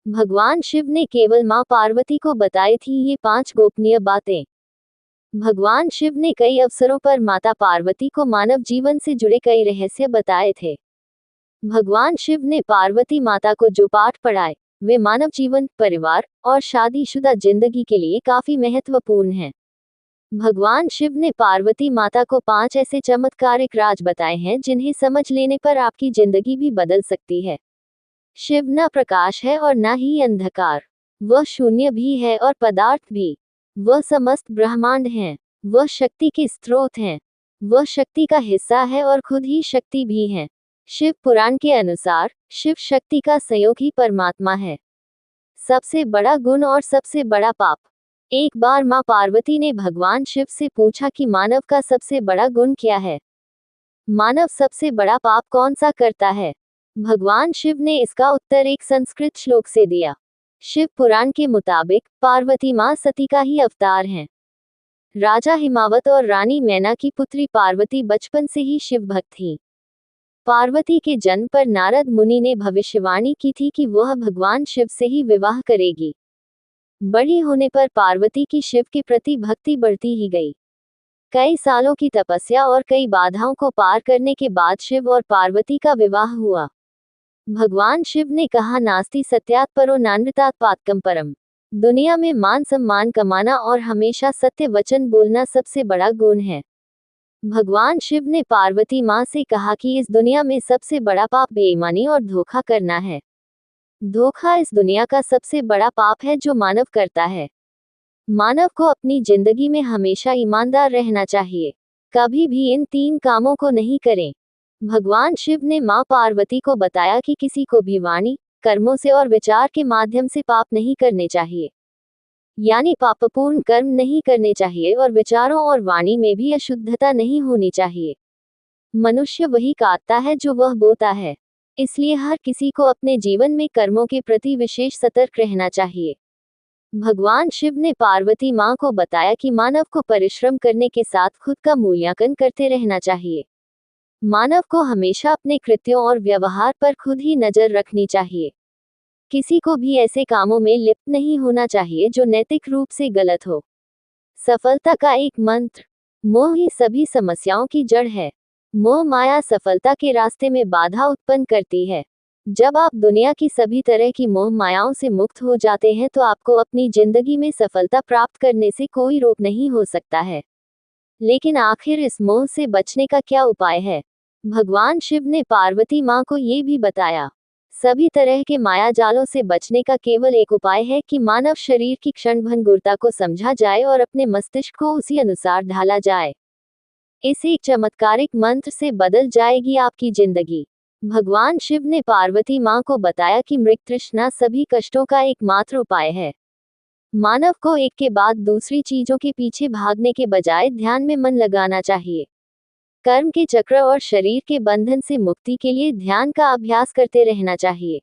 भगवान शिव ने केवल मां पार्वती को बताई थी ये 5 गोपनीय बातें। भगवान शिव ने कई अवसरों पर माता पार्वती को मानव जीवन से जुड़े कई रहस्य बताए थे। भगवान शिव ने पार्वती माता को जो पाठ पढ़ाए, वे मानव जीवन, परिवार और शादीशुदा जिंदगी के लिए काफी महत्वपूर्ण हैं। भगवान शिव ने पार्वती माता को 5 ऐसे चमत्कारिक राज बताए हैं जिन्हें समझ लेने पर आपकी जिंदगी भी बदल सकती है। शिव न प्रकाश है और न ही अंधकार। वह शून्य भी है और पदार्थ भी। वह समस्त ब्रह्मांड हैं। वह शक्ति के स्रोत हैं। वह शक्ति का हिस्सा है और खुद ही शक्ति भी हैं। शिव पुराण के अनुसार शिव शक्ति का संयोगी परमात्मा है। सबसे बड़ा गुण और सबसे बड़ा पाप। एक बार मां पार्वती ने भगवान शिव से पूछा कि मानव का सबसे बड़ा गुण क्या है? मानव सबसे बड़ा पाप कौन सा करता है? भगवान शिव ने इसका उत्तर एक संस्कृत श्लोक से दिया। शिव पुराण के मुताबिक पार्वती मां सती का ही अवतार हैं। राजा हिमावत और रानी मैना की पुत्री पार्वती बचपन से ही शिव भक्त थी। पार्वती के जन्म पर नारद मुनि ने भविष्यवाणी की थी कि वह भगवान शिव से ही विवाह करेगी। बड़ी होने पर पार्वती की शिव के प्रति भक्ति बढ़ती ही गई। कई सालों की तपस्या और कई बाधाओं को पार करने के बाद शिव और पार्वती का विवाह हुआ। भगवान शिव ने कहा, नास्ति सत्यात् परो नानृतात् पातकं परम। दुनिया में मान सम्मान कमाना और हमेशा सत्य वचन बोलना सबसे बड़ा गुण है। भगवान शिव ने पार्वती मां से कहा कि इस दुनिया में सबसे बड़ा पाप बेईमानी और धोखा करना है। धोखा इस दुनिया का सबसे बड़ा पाप है जो मानव करता है। मानव को अपनी जिंदगी में हमेशा ईमानदार रहना चाहिए। कभी भी इन 3 कामों को नहीं करें। भगवान शिव ने मां पार्वती को बताया कि किसी को भी वाणी, कर्मों से और विचार के माध्यम से पाप नहीं करने चाहिए। यानी पापपूर्ण कर्म नहीं करने चाहिए और विचारों और वाणी में भी अशुद्धता नहीं होनी चाहिए। मनुष्य वही काटता है जो वह बोता है। इसलिए हर किसी को अपने जीवन में कर्मों के प्रति विशेष सतर्क रहना चाहिए। भगवान शिव ने पार्वती मां को बताया कि मानव को परिश्रम करने के साथ खुद का मूल्यांकन करते रहना चाहिए। मानव को हमेशा अपने कृत्यों और व्यवहार पर खुद ही नजर रखनी चाहिए। किसी को भी ऐसे कामों में लिप्त नहीं होना चाहिए जो नैतिक रूप से गलत हो। सफलता का एक मंत्र। मोह ही सभी समस्याओं की जड़ है। मोह माया सफलता के रास्ते में बाधा उत्पन्न करती है। जब आप दुनिया की सभी तरह की मोह मायाओं से मुक्त हो जाते हैं तो आपको अपनी जिंदगी में सफलता प्राप्त करने से कोई रोक नहीं हो सकता है। लेकिन आखिर इस मोह से बचने का क्या उपाय है? भगवान शिव ने पार्वती मां को ये भी बताया। सभी तरह के माया जालों से बचने का केवल एक उपाय है कि मानव शरीर की क्षणभंगुरता को समझा जाए और अपने मस्तिष्क को उसी अनुसार ढाला जाए। इस एक चमत्कारिक मंत्र से बदल जाएगी आपकी जिंदगी। भगवान शिव ने पार्वती मां को बताया कि मृग तृष्णा सभी कष्टों का एकमात्र उपाय है। मानव को एक के बाद दूसरी चीजों के पीछे भागने के बजाय ध्यान में मन लगाना चाहिए। कर्म के चक्र और शरीर के बंधन से मुक्ति के लिए ध्यान का अभ्यास करते रहना चाहिए।